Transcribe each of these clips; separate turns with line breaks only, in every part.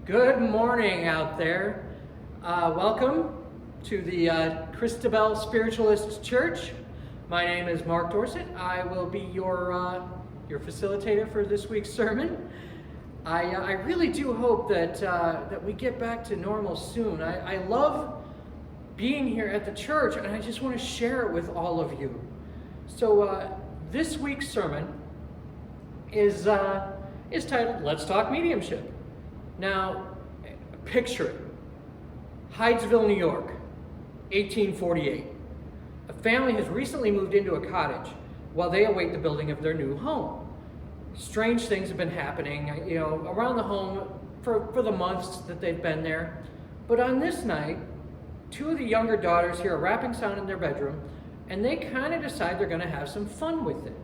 Good morning out there. Welcome to the Christabelle Spiritualist Church. My name is Mark Dorset. I will be your facilitator for this week's sermon. I really do hope that we get back to normal soon. I love being here at the church, and I just want to share it with all of you. So this week's sermon is titled "Let's Talk Mediumship." Now, picture it. Hydesville, New York, 1848. A family has recently moved into a cottage while they await the building of their new home. Strange things have been happening, around the home for the months that they've been there. But on this night, two of the younger daughters hear a rapping sound in their bedroom, and they kind of decide they're going to have some fun with it.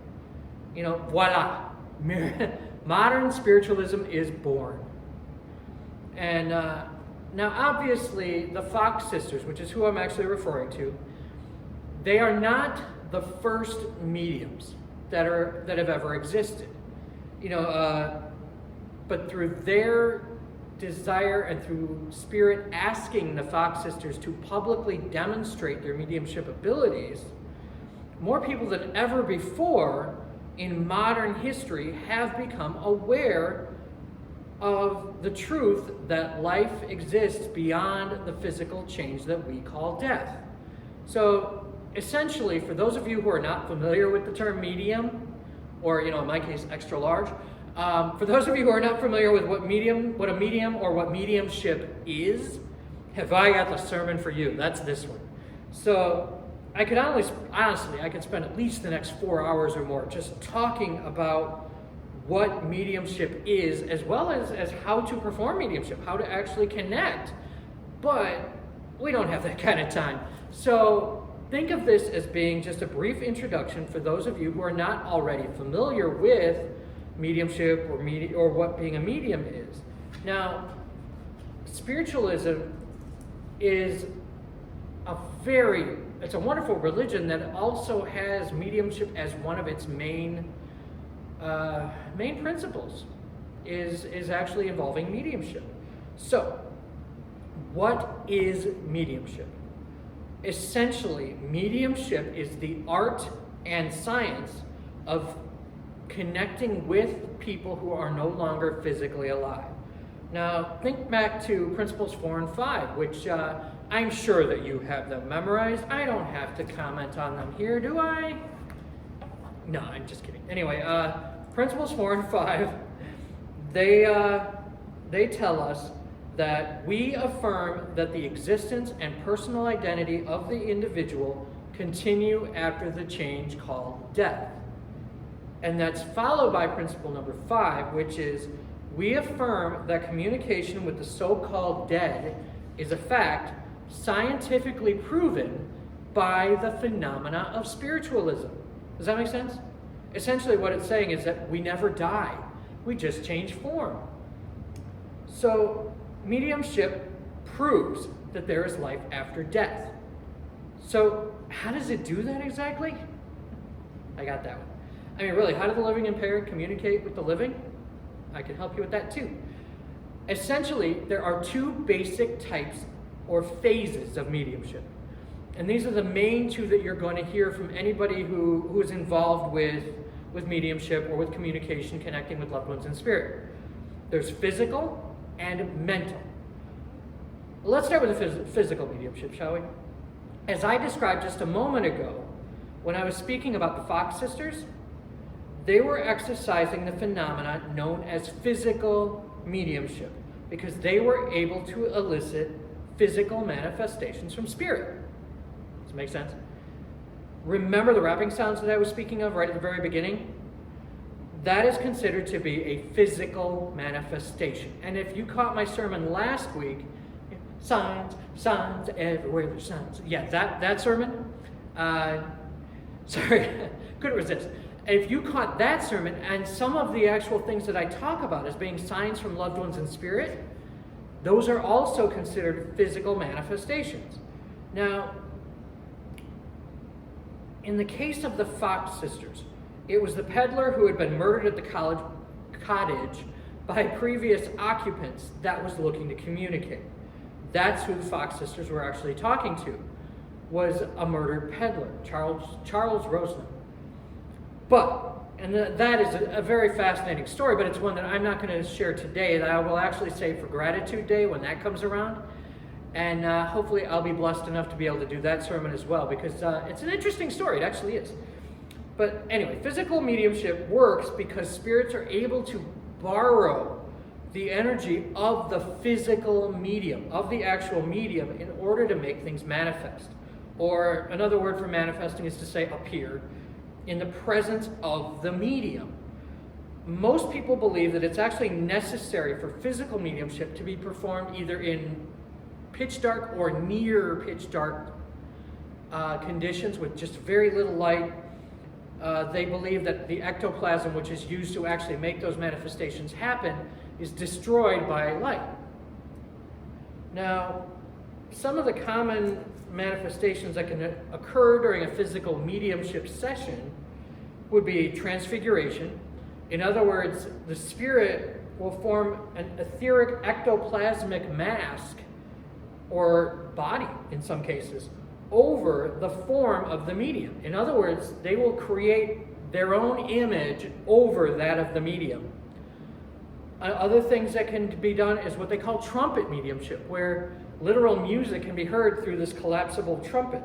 Voila! Modern spiritualism is born. And now, obviously, the Fox sisters, which is who I'm actually referring to, they are not the first mediums that have ever existed. But through their desire and through Spirit asking the Fox sisters to publicly demonstrate their mediumship abilities, more people than ever before in modern history have become aware of the truth that life exists beyond the physical change that we call death. So essentially, for those of you who are not familiar with the term medium, or in my case, extra large, for those of you who are not familiar with what a medium or what mediumship is, have I got the sermon for you. That's this one. So I could honestly, I could spend at least the next 4 hours or more just talking about what mediumship is, as well as how to perform mediumship, how to actually connect. But we don't have that kind of time. So think of this as being just a brief introduction for those of you who are not already familiar with mediumship or what being a medium is. Now, spiritualism is it's a wonderful religion that also has mediumship as one of its main principles is actually involving mediumship. So, what is mediumship? Essentially, mediumship is the art and science of connecting with people who are no longer physically alive. Now, think back to Principles 4 and 5, which I'm sure that you have them memorized. I don't have to comment on them here, do I? No, I'm just kidding. Anyway, Principles 4 and 5, they tell us that we affirm that the existence and personal identity of the individual continue after the change called death. And that's followed by principle number 5, which is we affirm that communication with the so-called dead is a fact scientifically proven by the phenomena of spiritualism. Does that make sense? Essentially what it's saying is that we never die. We just change form. So mediumship proves that there is life after death. So how does it do that exactly? I got that one. I mean, really, how do the living impaired communicate with the living? I can help you with that too. Essentially, there are two basic types or phases of mediumship. And these are the main two that you're going to hear from anybody who is involved with mediumship or with communication, connecting with loved ones in spirit. There's physical and mental. Let's start with the physical mediumship, shall we? As I described just a moment ago, when I was speaking about the Fox sisters, they were exercising the phenomena known as physical mediumship because they were able to elicit physical manifestations from spirit. Does that make sense? Remember the rapping sounds that I was speaking of right at the very beginning? That is considered to be a physical manifestation. And if you caught my sermon last week, signs everywhere, there's signs. Yeah, that sermon, sorry, couldn't resist. If you caught that sermon and some of the actual things that I talk about as being signs from loved ones in spirit, those are also considered physical manifestations. Now, in the case of the Fox sisters, it was the peddler who had been murdered at the cottage by previous occupants that was looking to communicate. That's who the Fox sisters were actually talking to, was a murdered peddler, Charles Rosner. And that is a very fascinating story, but it's one that I'm not going to share today, that I will actually save for Gratitude Day when that comes around. And hopefully I'll be blessed enough to be able to do that sermon as well, because it's an interesting story. It actually is. But anyway, physical mediumship works because spirits are able to borrow the energy of the physical medium, of the actual medium, in order to make things manifest. Or another word for manifesting is to say appear in the presence of the medium. Most people believe that it's actually necessary for physical mediumship to be performed either in pitch dark or near pitch dark conditions with just very little light. They believe that the ectoplasm, which is used to actually make those manifestations happen, is destroyed by light. Now, some of the common manifestations that can occur during a physical mediumship session would be transfiguration. In other words, the spirit will form an etheric ectoplasmic mask, or body in some cases, over the form of the medium. In other words, they will create their own image over that of the medium. Other things that can be done is what they call trumpet mediumship, where literal music can be heard through this collapsible trumpet.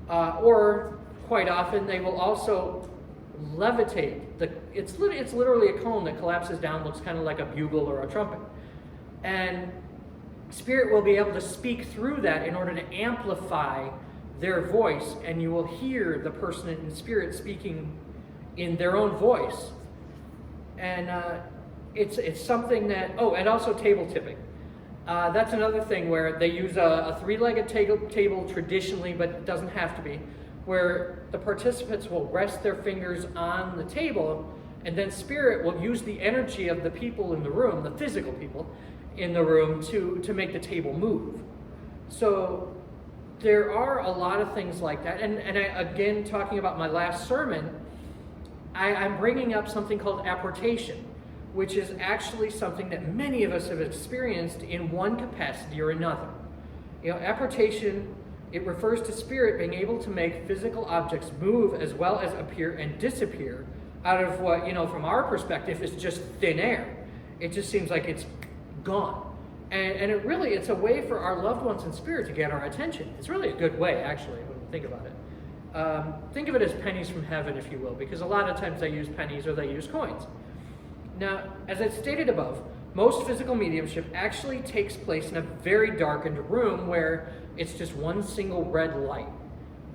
Or quite often they will also levitate. It's literally a cone that collapses down, looks kind of like a bugle or a trumpet. And spirit will be able to speak through that in order to amplify their voice, and you will hear the person in spirit speaking in their own voice. And it's something that, and also table tipping. That's another thing where they use a three-legged table traditionally, but it doesn't have to be, where the participants will rest their fingers on the table, and then spirit will use the energy of the people in the room, the physical people in the room, to make the table move. So there are a lot of things like that. And I, again, talking about my last sermon, I'm bringing up something called apportation, which is actually something that many of us have experienced in one capacity or another. Apportation, it refers to spirit being able to make physical objects move as well as appear and disappear out of what, from our perspective, is just thin air. It just seems like it's gone. And it's a way for our loved ones in spirit to get our attention. It's really a good way, actually, when you think about it. Think of it as pennies from heaven, if you will, because a lot of times they use pennies or they use coins. Now, as I stated above, most physical mediumship actually takes place in a very darkened room where it's just one single red light.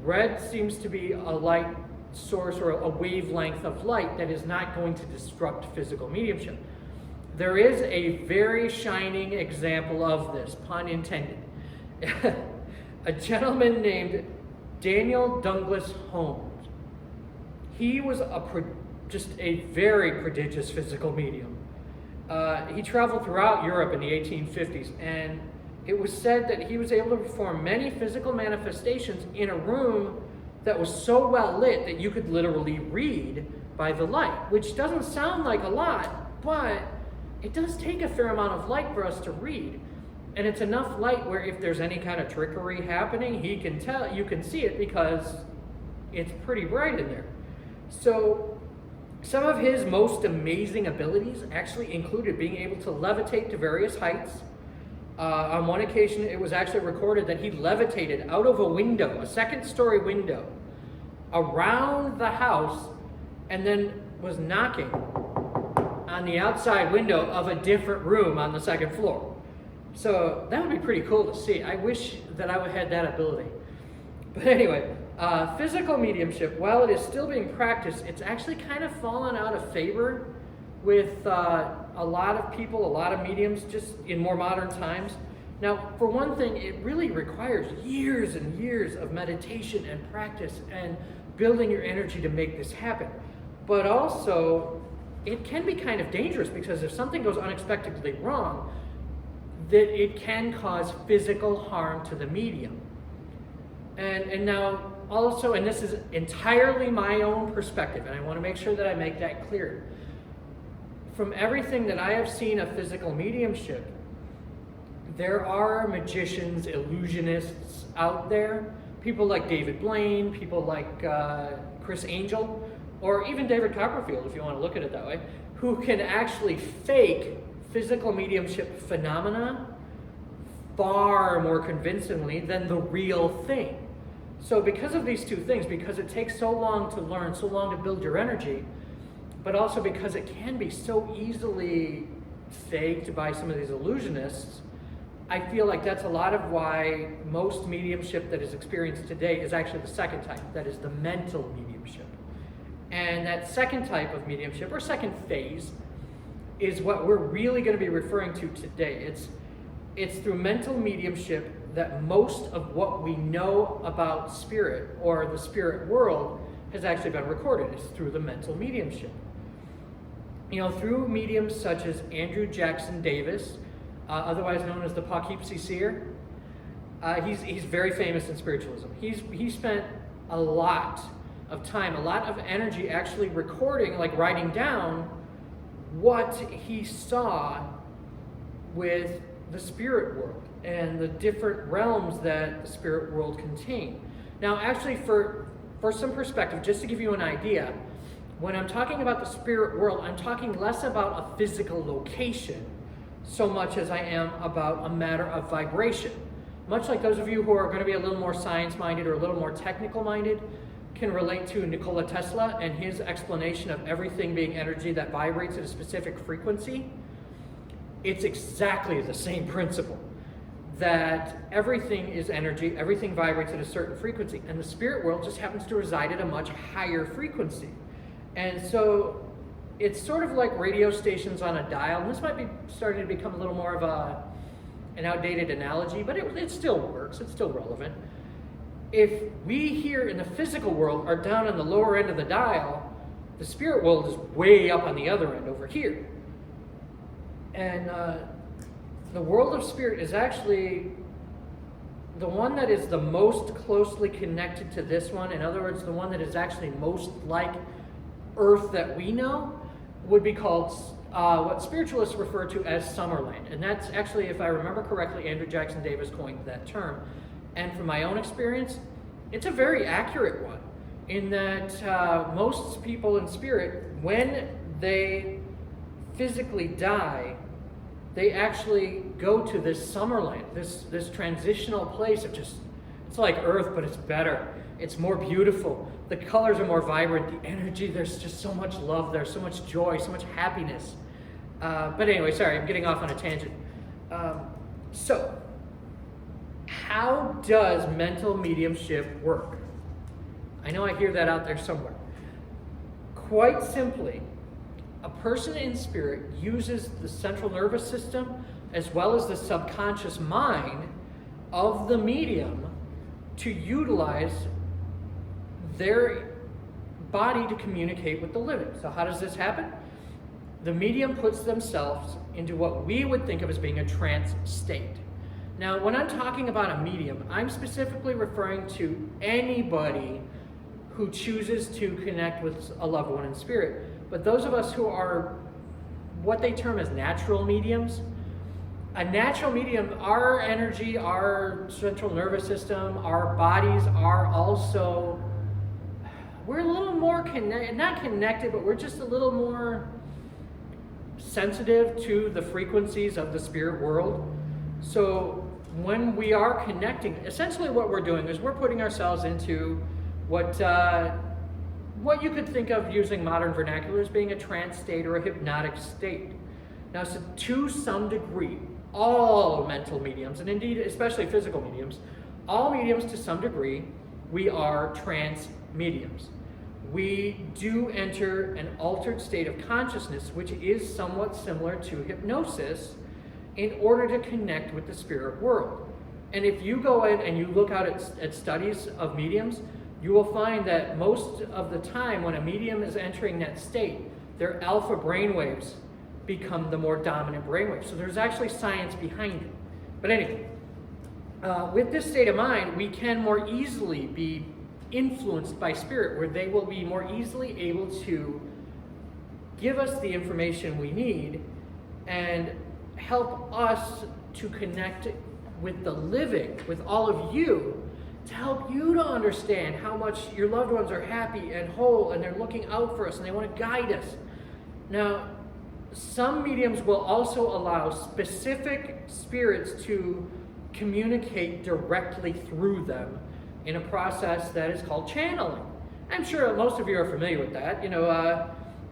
Red seems to be a light source or a wavelength of light that is not going to disrupt physical mediumship. There is a very shining example of this, pun intended. A gentleman named Daniel Douglas Holmes. He was just a very prodigious physical medium. He traveled throughout Europe in the 1850s, and it was said that he was able to perform many physical manifestations in a room that was so well lit that you could literally read by the light, which doesn't sound like a lot, but it does take a fair amount of light for us to read. And it's enough light where if there's any kind of trickery happening, he can tell, you can see it because it's pretty bright in there. So some of his most amazing abilities actually included being able to levitate to various heights. On one occasion, it was actually recorded that he levitated out of a window, a second-story window, around the house, and then was knocking on the outside window of a different room on the second floor. So that would be pretty cool to see. I wish that I would have had that ability. But anyway, physical mediumship, while it is still being practiced, it's actually kind of fallen out of favor with a lot of people, a lot of mediums, just in more modern times. Now, for one thing, it really requires years and years of meditation and practice and building your energy to make this happen. But also, it can be kind of dangerous because if something goes unexpectedly wrong, that it can cause physical harm to the medium. And now also, and this is entirely my own perspective, and I want to make sure that I make that clear. from everything that I have seen of physical mediumship, there are magicians, illusionists out there, people like David Blaine, people like Chris Angel, or even David Copperfield, if you want to look at it that way, who can actually fake physical mediumship phenomena far more convincingly than the real thing. So because of these two things, because it takes so long to learn, so long to build your energy, but also because it can be so easily faked by some of these illusionists, I feel like that's a lot of why most mediumship that is experienced today is actually the second type, that is the mental mediumship. And that second type of mediumship, or second phase, is what we're really going to be referring to today. It's through mental mediumship that most of what we know about spirit or the spirit world has actually been recorded. It's through the mental mediumship. You know, through mediums such as Andrew Jackson Davis, otherwise known as the Poughkeepsie Seer. He's very famous in spiritualism. He spent a lot of time, a lot of energy actually recording, like writing down what he saw with the spirit world and the different realms that the spirit world contained. Now, actually, for some perspective, just to give you an idea, when I'm talking about the spirit world, I'm talking less about a physical location so much as I am about a matter of vibration. Much like those of you who are going to be a little more science-minded or a little more technical-minded can relate to Nikola Tesla and his explanation of everything being energy that vibrates at a specific frequency. It's exactly the same principle, that everything is energy, everything vibrates at a certain frequency, and the spirit world just happens to reside at a much higher frequency. And so it's sort of like radio stations on a dial, and this might be starting to become a little more of an outdated analogy, but it still works, it's still relevant. If we here in the physical world are down on the lower end of the dial, the spirit world is way up on the other end over here. And the world of spirit is actually the one that is the most closely connected to this one. In other words, the one that is actually most like Earth that we know would be called what spiritualists refer to as Summerland. And that's actually, if I remember correctly, Andrew Jackson Davis coined that term. And from my own experience, it's a very accurate one in that most people in spirit, when they physically die, they actually go to this Summerland, this transitional place of just, it's like Earth, but it's better. It's more beautiful. The colors are more vibrant. The energy, there's just so much love there, so much joy, so much happiness. But anyway, sorry, I'm getting off on a tangent. So, how does mental mediumship work? I know I hear that out there somewhere. Quite simply, a person in spirit uses the central nervous system as well as the subconscious mind of the medium to utilize their body to communicate with the living. So how does this happen? The medium puts themselves into what we would think of as being a trance state. Now, when I'm talking about a medium, I'm specifically referring to anybody who chooses to connect with a loved one in spirit. But those of us who are what they term as natural mediums, a natural medium, our energy, our central nervous system, our bodies are also, we're a little more not connected, but we're just a little more sensitive to the frequencies of the spirit world. So when we are connecting, essentially what we're doing is we're putting ourselves into what you could think of using modern vernacular as being a trance state or a hypnotic state. Now, so to some degree, all mental mediums, and indeed especially physical mediums, all mediums to some degree, we are trance mediums. We do enter an altered state of consciousness, which is somewhat similar to hypnosis, in order to connect with the spirit world. And if you go in and you look out at studies of mediums, you will find that most of the time when a medium is entering that state, their alpha brainwaves become the more dominant brainwaves. So there's actually science behind it. But anyway, with this state of mind, we can more easily be influenced by spirit, where they will be more easily able to give us the information we need and help us to connect with the living, with all of you, to help you to understand how much your loved ones are happy and whole and they're looking out for us and they want to guide us. Now, some mediums will also allow specific spirits to communicate directly through them in a process that is called channeling. I'm sure most of you are familiar with that.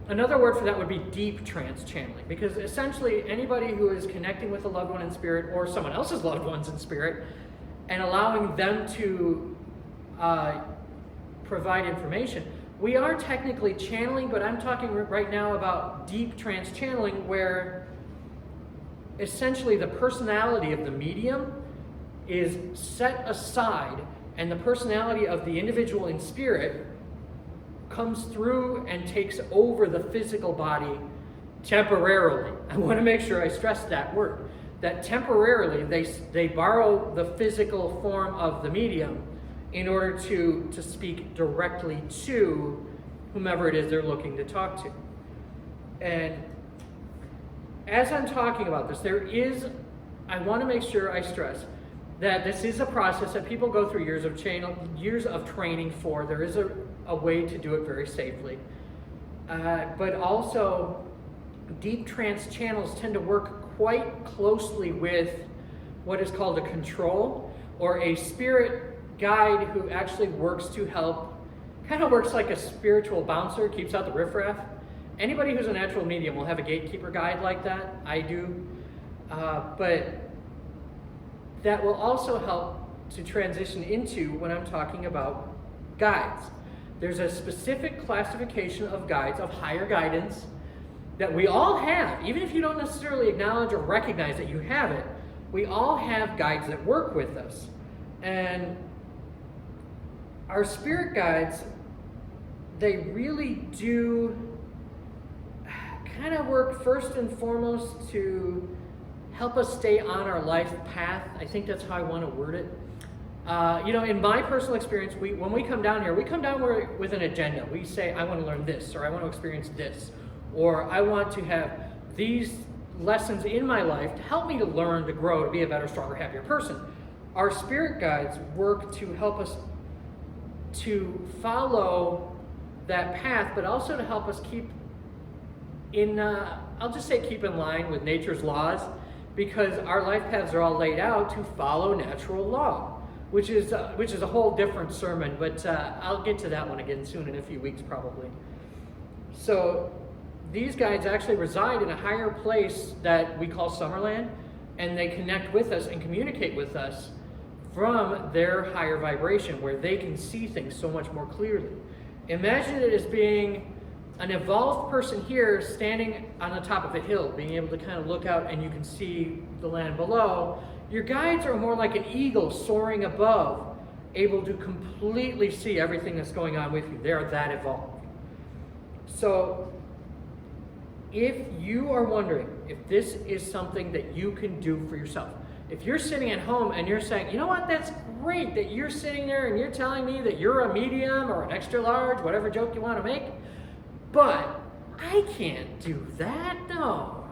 Another word for that would be deep trance channeling, because essentially anybody who is connecting with a loved one in spirit or someone else's loved ones in spirit and allowing them to provide information. We are technically channeling, but I'm talking right now about deep trance channeling, where essentially the personality of the medium is set aside and the personality of the individual in spirit comes through and takes over the physical body temporarily. I want to make sure I stress that word. That temporarily they borrow the physical form of the medium in order to speak directly to whomever it is they're looking to talk to. And as I'm talking about this, I want to make sure I stress that this is a process that people go through years of training for. There is a way to do it very safely. But also, deep trance channels tend to work quite closely with what is called a control, or a spirit guide who actually works to help, kind of works like a spiritual bouncer, keeps out the riffraff. Anybody who's a natural medium will have a gatekeeper guide like that. I do. But that will also help to transition into when I'm talking about guides. There's a specific classification of guides, of higher guidance, that we all have. Even if you don't necessarily acknowledge or recognize that you have it, we all have guides that work with us. And our spirit guides, they really do kind of work first and foremost to help us stay on our life path. I think that's how I want to word it. In my personal experience, when we come down here, we come down with an agenda. We say, I want to learn this, or I want to experience this, or I want to have these lessons in my life to help me to learn, to grow, to be a better, stronger, happier person. Our spirit guides work to help us to follow that path, but also to help us keep in line with nature's laws, because our life paths are all laid out to follow natural law, which is a whole different sermon, but I'll get to that one again soon, in a few weeks probably. So these guides actually reside in a higher place that we call Summerland, and they connect with us and communicate with us from their higher vibration, where they can see things so much more clearly. Imagine it as being an evolved person here standing on the top of a hill, being able to kind of look out and you can see the land below. Your guides are more like an eagle soaring above, able to completely see everything that's going on with you. They're that evolved. So if you are wondering if this is something that you can do for yourself, if you're sitting at home and you're saying, you know what, that's great that you're sitting there and you're telling me that you're a medium or an extra large, whatever joke you want to make, but I can't do that. No,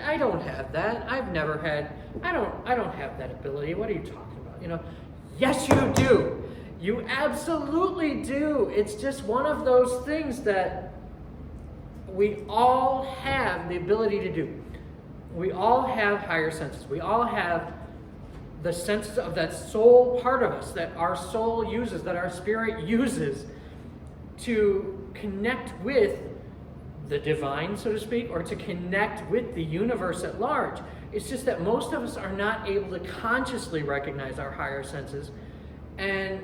I don't have that. I don't have that ability. What are you talking about? Yes, you do. You absolutely do. It's just one of those things that we all have the ability to do. We all have higher senses. We all have the senses of that soul part of us that our soul uses, that our spirit uses to connect with the divine, so to speak, or to connect with the universe at large. It's just that most of us are not able to consciously recognize our higher senses, and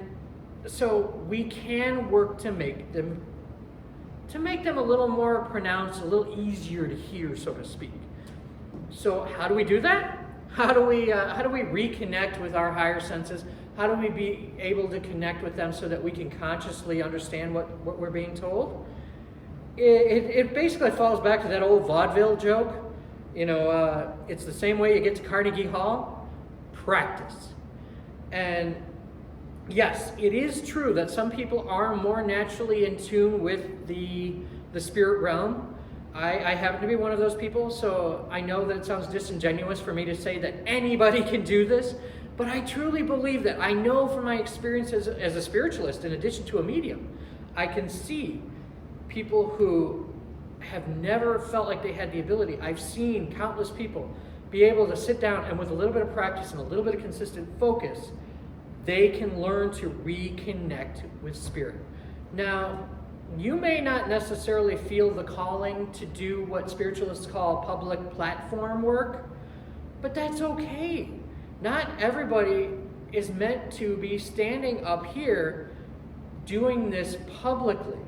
so we can work to make them a little more pronounced, a little easier to hear, so to speak. So how do we do that? How do we reconnect with our higher senses? How do we be able to connect with them so that we can consciously understand what we're being told? It basically falls back to that old vaudeville joke. It's the same way you get to Carnegie Hall. Practice. And yes, it is true that some people are more naturally in tune with the spirit realm. I happen to be one of those people, so I know that it sounds disingenuous for me to say that anybody can do this, but I truly believe that. I know from my experience as a spiritualist, in addition to a medium, I can see people who have never felt like they had the ability. I've seen countless people be able to sit down and with a little bit of practice and a little bit of consistent focus, they can learn to reconnect with spirit. Now, you may not necessarily feel the calling to do what spiritualists call public platform work, but that's okay. Not everybody is meant to be standing up here doing this publicly.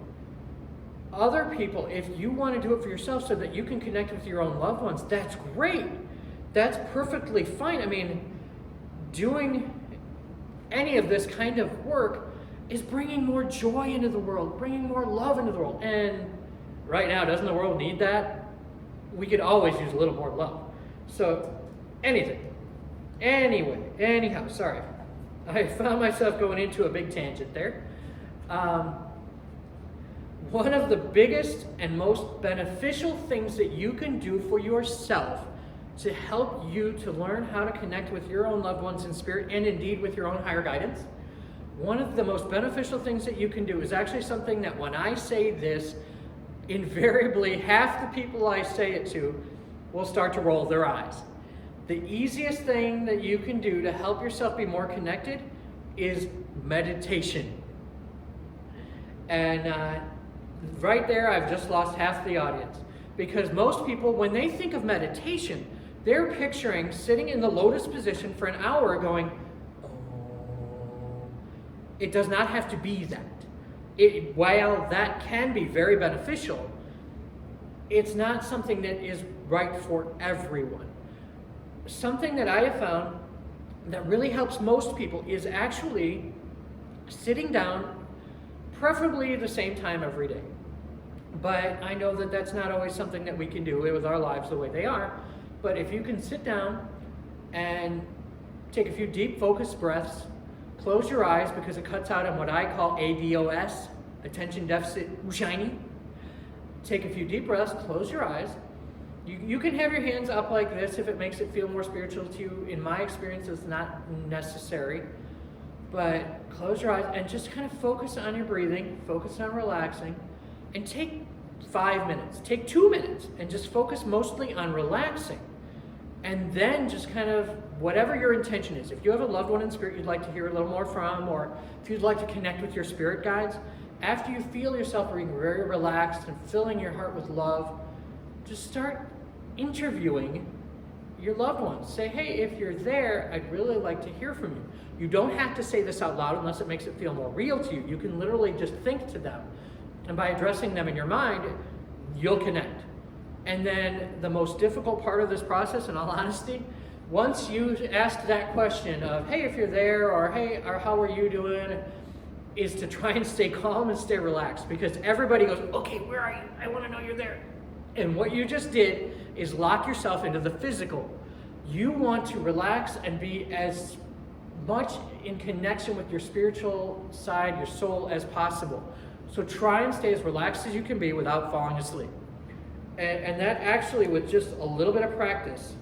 Other people, if you want to do it for yourself so that you can connect with your own loved ones, that's great. That's perfectly fine. I mean, doing any of this kind of work is bringing more joy into the world, bringing more love into the world. And right now, doesn't the world need that? We could always use a little more love. So, anyhow, sorry. I found myself going into a big tangent there. One of the biggest and most beneficial things that you can do for yourself to help you to learn how to connect with your own loved ones in spirit and indeed with your own higher guidance, one of the most beneficial things that you can do is actually something that when I say this, invariably half the people I say it to will start to roll their eyes. The easiest thing that you can do to help yourself be more connected is meditation. And right there, I've just lost half the audience. Because most people, when they think of meditation, they're picturing sitting in the lotus position for an hour going, oh. It does not have to be that. While that can be very beneficial, it's not something that is right for everyone. Something that I have found that really helps most people is actually sitting down, preferably at the same time every day. But I know that that's not always something that we can do with our lives the way they are. But if you can sit down and take a few deep focused breaths, close your eyes because it cuts out on what I call ADOS, attention deficit shiny. Take a few deep breaths, close your eyes. You can have your hands up like this if it makes it feel more spiritual to you. In my experience, it's not necessary. But close your eyes and just kind of focus on your breathing, focus on relaxing, and take 5 minutes, take 2 minutes, and just focus mostly on relaxing. And then just kind of, whatever your intention is, if you have a loved one in spirit you'd like to hear a little more from, or if you'd like to connect with your spirit guides, after you feel yourself being very relaxed and filling your heart with love, just start interviewing your loved ones. Say, hey, if you're there, I'd really like to hear from you. You don't have to say this out loud unless it makes it feel more real to you. You can literally just think to them. And by addressing them in your mind, you'll connect. And then the most difficult part of this process, in all honesty, once you ask that question of, hey, if you're there, or hey, or how are you doing, is to try and stay calm and stay relaxed. Because everybody goes, okay, where are you? I want to know you're there. And what you just did is lock yourself into the physical. You want to relax and be as much in connection with your spiritual side, your soul, as possible. So try and stay as relaxed as you can be without falling asleep. And that actually, with just a little bit of practice,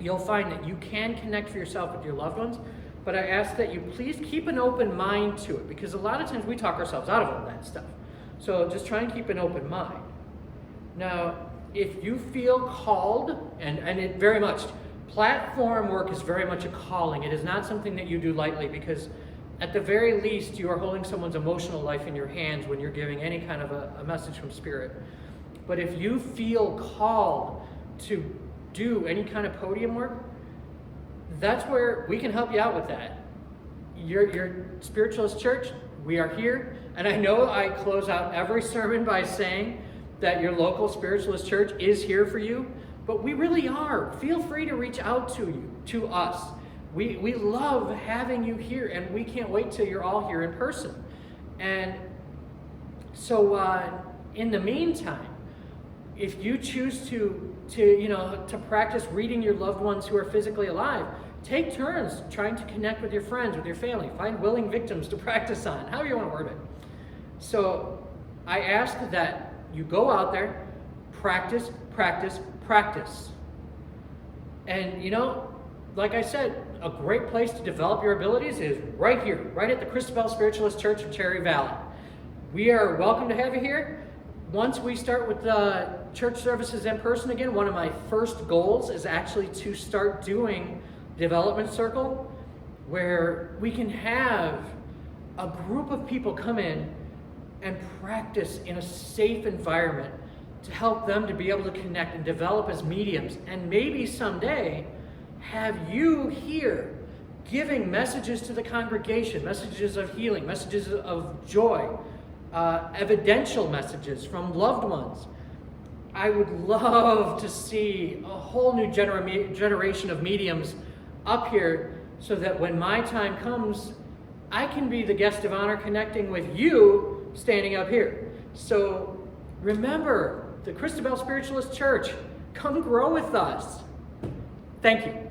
you'll find that you can connect for yourself with your loved ones. But I ask that you please keep an open mind to it, because a lot of times we talk ourselves out of all that stuff. So just try and keep an open mind. Now, if you feel called, and it very much, platform work is very much a calling. It is not something that you do lightly, because at the very least, you are holding someone's emotional life in your hands when you're giving any kind of a message from spirit. But if you feel called to do any kind of podium work, that's where we can help you out with that. Your Spiritualist church, we are here. And I know I close out every sermon by saying that your local Spiritualist church is here for you, but we really are. Feel free to reach out to us. We love having you here, and we can't wait till you're all here in person. And so in the meantime, if you choose to practice reading your loved ones who are physically alive, take turns trying to connect with your friends, with your family. Find willing victims to practice on, however you want to word it. So I ask that you go out there, practice, practice, practice. And like I said, a great place to develop your abilities is right here, right at the Christabelle Spiritualist Church in Cherry Valley. We are welcome to have you here. Once we start with the church services in person again, one of my first goals is actually to start doing Development Circle, where we can have a group of people come in and practice in a safe environment to help them to be able to connect and develop as mediums, and maybe someday have you here giving messages to the congregation, messages of healing, messages of joy, evidential messages from loved ones. I would love to see a whole new generation of mediums up here, so that when my time comes, I can be the guest of honor connecting with you standing up here. So remember, the Christabelle Spiritualist Church, come grow with us. Thank you.